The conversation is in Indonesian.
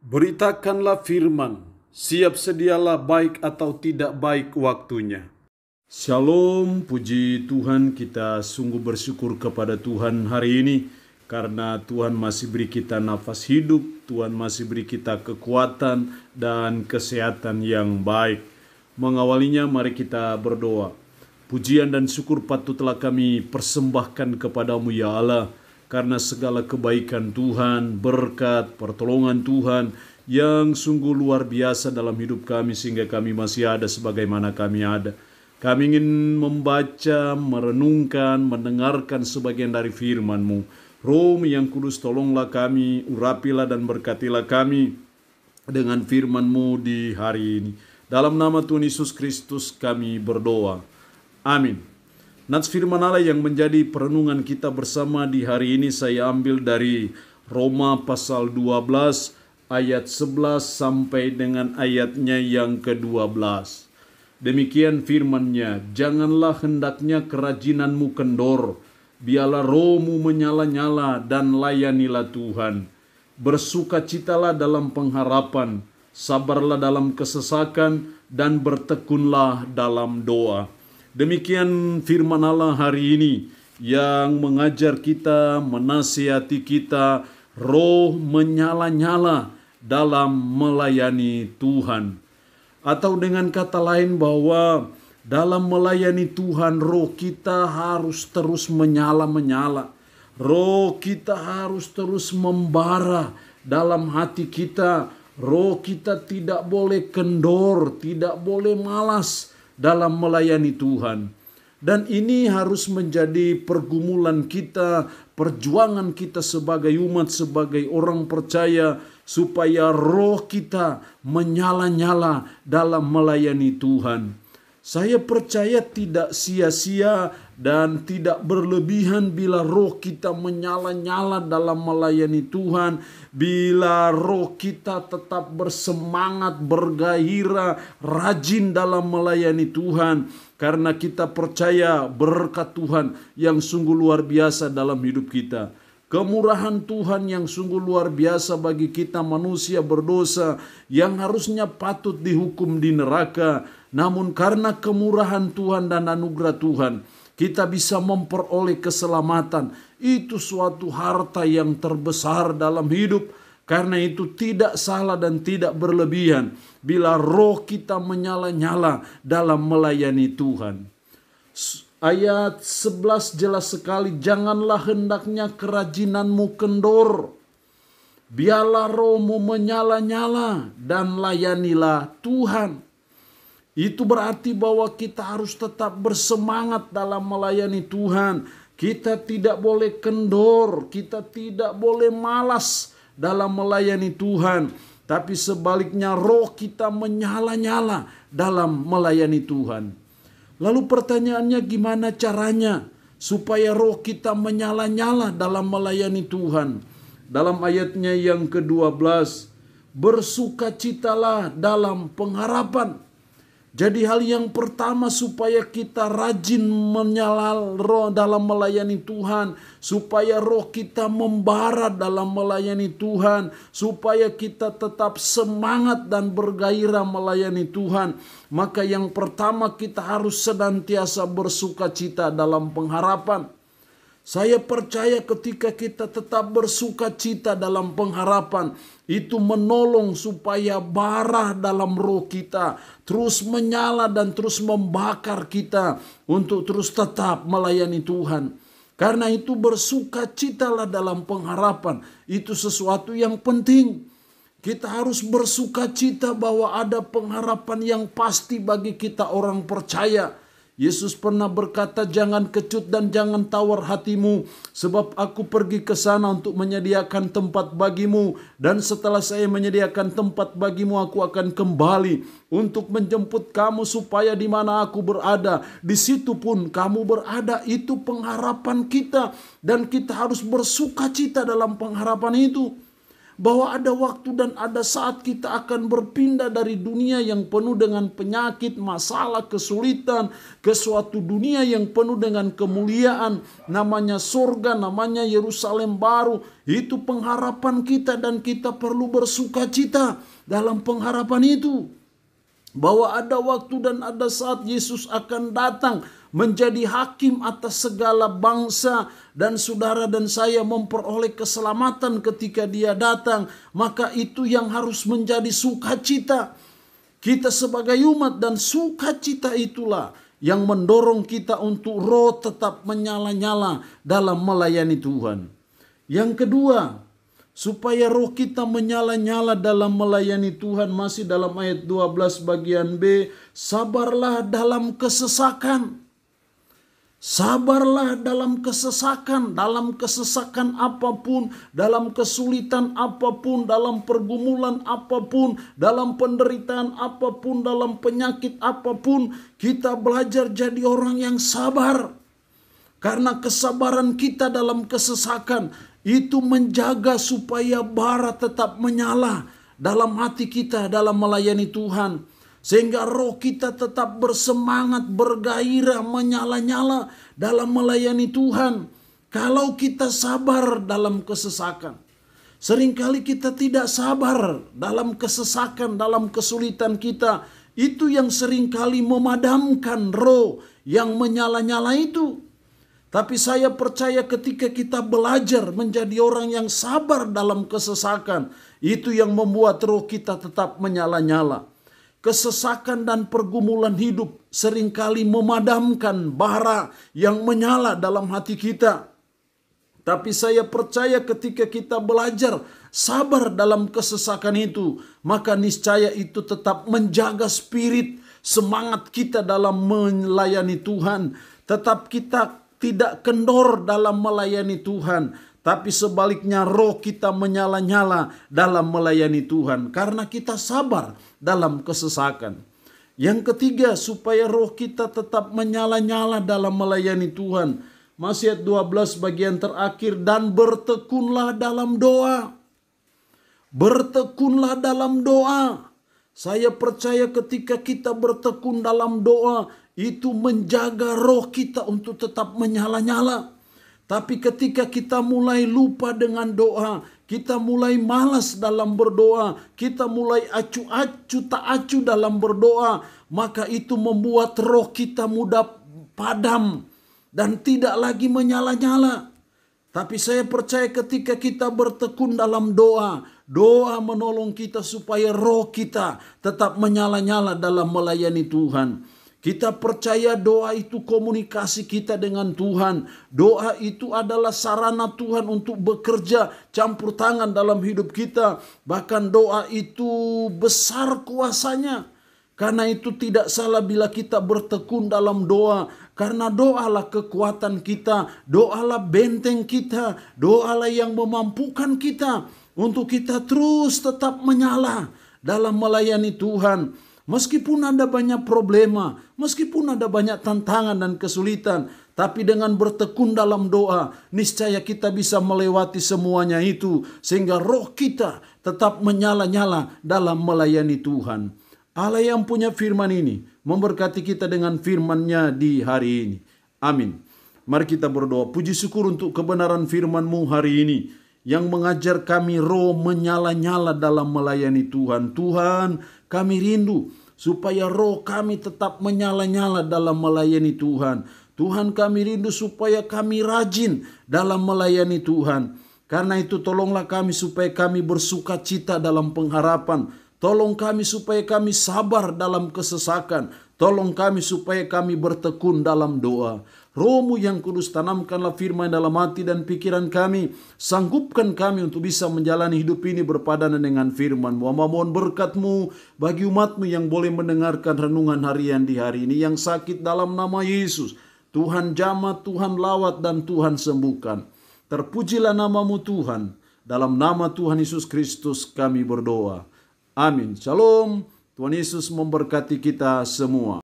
Beritakanlah firman, siap sedialah baik atau tidak baik waktunya. Shalom, puji Tuhan, kita sungguh bersyukur kepada Tuhan hari ini karena Tuhan masih beri kita nafas hidup, Tuhan masih beri kita kekuatan dan kesehatan yang baik. Mengawalinya mari kita berdoa. Pujian dan syukur patutlah kami persembahkan kepadamu ya Allah, karena segala kebaikan Tuhan, berkat, pertolongan Tuhan yang sungguh luar biasa dalam hidup kami sehingga kami masih ada sebagaimana kami ada. Kami ingin membaca, merenungkan, mendengarkan sebagian dari firman-Mu. Roh yang kudus, tolonglah kami, urapilah dan berkatilah kami dengan firman-Mu di hari ini. Dalam nama Tuhan Yesus Kristus kami berdoa. Amin. Nats firman Allah yang menjadi perenungan kita bersama di hari ini saya ambil dari Roma pasal 12 ayat 11 sampai dengan ayatnya yang ke-12. Demikian firman-Nya, janganlah hendaknya kerajinanmu kendor, biarlah rohmu menyala-nyala dan layanilah Tuhan. Bersukacitalah dalam pengharapan, sabarlah dalam kesesakan dan bertekunlah dalam doa. Demikian firman Allah hari ini yang mengajar kita, menasihati kita, roh menyala-nyala dalam melayani Tuhan. Atau dengan kata lain bahwa dalam melayani Tuhan roh kita harus terus menyala-menyala. Roh kita harus terus membara dalam hati kita. Roh kita tidak boleh kendor, tidak boleh malas dalam melayani Tuhan. Dan ini harus menjadi pergumulan kita, perjuangan kita sebagai umat, sebagai orang percaya, supaya roh kita menyala-nyala dalam melayani Tuhan. Saya percaya tidak sia-sia dan tidak berlebihan bila roh kita menyala-nyala dalam melayani Tuhan. Bila roh kita tetap bersemangat, bergairah, rajin dalam melayani Tuhan. Karena kita percaya berkat Tuhan yang sungguh luar biasa dalam hidup kita. Kemurahan Tuhan yang sungguh luar biasa bagi kita manusia berdosa yang harusnya patut dihukum di neraka. Namun karena kemurahan Tuhan dan anugerah Tuhan, kita bisa memperoleh keselamatan. Itu suatu harta yang terbesar dalam hidup. Karena itu tidak salah dan tidak berlebihan bila roh kita menyala-nyala dalam melayani Tuhan. Ayat 11 jelas sekali, janganlah hendaknya kerajinanmu kendor, biarlah rohmu menyala-nyala dan layanilah Tuhan. Itu berarti bahwa kita harus tetap bersemangat dalam melayani Tuhan. Kita tidak boleh kendor, kita tidak boleh malas dalam melayani Tuhan. Tapi sebaliknya roh kita menyala-nyala dalam melayani Tuhan. Lalu pertanyaannya gimana caranya supaya roh kita menyala-nyala dalam melayani Tuhan? Dalam ayatnya yang ke-12, bersukacitalah dalam pengharapan. Jadi hal yang pertama supaya kita rajin menyala roh dalam melayani Tuhan, supaya roh kita membara dalam melayani Tuhan, supaya kita tetap semangat dan bergairah melayani Tuhan, maka yang pertama kita harus senantiasa bersukacita dalam pengharapan. Saya percaya ketika kita tetap bersukacita dalam pengharapan, itu menolong supaya bara dalam roh kita terus menyala dan terus membakar kita untuk terus tetap melayani Tuhan. Karena itu bersukacitalah dalam pengharapan, itu sesuatu yang penting. Kita harus bersukacita bahwa ada pengharapan yang pasti bagi kita orang percaya. Yesus pernah berkata, jangan kecut dan jangan tawar hatimu, sebab aku pergi ke sana untuk menyediakan tempat bagimu, dan setelah saya menyediakan tempat bagimu, aku akan kembali untuk menjemput kamu supaya di mana aku berada, di situ pun kamu berada. Itu pengharapan kita dan kita harus bersukacita dalam pengharapan itu. bahwa ada waktu dan ada saat kita akan berpindah dari dunia yang penuh dengan penyakit, masalah, kesulitan, ke suatu dunia yang penuh dengan kemuliaan, namanya surga, namanya Yerusalem baru. Itu pengharapan kita dan kita perlu bersukacita dalam pengharapan itu. Bahwa ada waktu dan ada saat Yesus akan datang menjadi hakim atas segala bangsa, dan saudara dan saya memperoleh keselamatan ketika Dia datang. Maka itu yang harus menjadi sukacita kita sebagai umat, dan sukacita itulah yang mendorong kita untuk roh tetap menyala-nyala dalam melayani Tuhan. Yang kedua, supaya roh kita menyala-nyala dalam melayani Tuhan, masih dalam ayat 12 bagian B, sabarlah dalam kesesakan. Sabarlah dalam kesesakan apapun, dalam kesulitan apapun, dalam pergumulan apapun, dalam penderitaan apapun, dalam penyakit apapun, kita belajar jadi orang yang sabar. Karena kesabaran kita dalam kesesakan itu menjaga supaya bara tetap menyala dalam hati kita dalam melayani Tuhan. Sehingga roh kita tetap bersemangat, bergairah, menyala-nyala dalam melayani Tuhan. Kalau kita sabar dalam kesesakan. Seringkali kita tidak sabar dalam kesesakan, dalam kesulitan kita. Itu yang seringkali memadamkan roh yang menyala-nyala itu. Tapi saya percaya ketika kita belajar menjadi orang yang sabar dalam kesesakan, itu yang membuat roh kita tetap menyala-nyala. Kesesakan dan pergumulan hidup seringkali memadamkan bara yang menyala dalam hati kita. Tapi saya percaya ketika kita belajar sabar dalam kesesakan itu, maka niscaya itu tetap menjaga spirit, semangat kita dalam melayani Tuhan. Tetap kita tidak kendor dalam melayani Tuhan, tapi sebaliknya roh kita menyala-nyala dalam melayani Tuhan karena kita sabar dalam kesesakan. Yang ketiga, supaya roh kita tetap menyala-nyala dalam melayani Tuhan. Masih ayat 12 bagian terakhir, dan bertekunlah dalam doa. Bertekunlah dalam doa. Saya percaya ketika kita bertekun dalam doa, itu menjaga roh kita untuk tetap menyala-nyala. Tapi ketika kita mulai lupa dengan doa, kita mulai malas dalam berdoa, kita mulai acu-acu tak acu dalam berdoa, maka itu membuat roh kita mudah padam dan tidak lagi menyala-nyala. Tapi saya percaya ketika kita bertekun dalam doa, doa menolong kita supaya roh kita tetap menyala-nyala dalam melayani Tuhan. Kita percaya doa itu komunikasi kita dengan Tuhan. Doa itu adalah sarana Tuhan untuk bekerja campur tangan dalam hidup kita. Bahkan doa itu besar kuasanya. Karena itu tidak salah bila kita bertekun dalam doa. Karena doalah kekuatan kita. Doalah benteng kita. Doalah yang memampukan kita untuk kita terus tetap menyala dalam melayani Tuhan. Meskipun ada banyak problema, meskipun ada banyak tantangan dan kesulitan, tapi dengan bertekun dalam doa, niscaya kita bisa melewati semuanya itu, sehingga roh kita tetap menyala-nyala dalam melayani Tuhan. Allah yang punya firman ini, memberkati kita dengan firman-Nya di hari ini. Amin. Mari kita berdoa. Puji syukur untuk kebenaran firman-Mu hari ini, yang mengajar kami roh menyala-nyala dalam melayani Tuhan. Tuhan, kami rindu supaya roh kami tetap menyala-nyala dalam melayani Tuhan. Tuhan, kami rindu supaya kami rajin dalam melayani Tuhan. Karena itu tolonglah kami supaya kami bersukacita dalam pengharapan. Tolong kami supaya kami sabar dalam kesesakan. Tolong kami supaya kami bertekun dalam doa. Roh-Mu yang kudus, tanamkanlah firman dalam hati dan pikiran kami. Sanggupkan kami untuk bisa menjalani hidup ini berpadanan dengan firman-Mu. Mohon berkat-Mu bagi umat-Mu yang boleh mendengarkan renungan harian di hari ini. Yang sakit dalam nama Yesus, Tuhan jamah, Tuhan lawat, dan Tuhan sembuhkan. Terpujilah nama-Mu Tuhan. Dalam nama Tuhan Yesus Kristus kami berdoa. Amin. Shalom. Tuhan Yesus memberkati kita semua.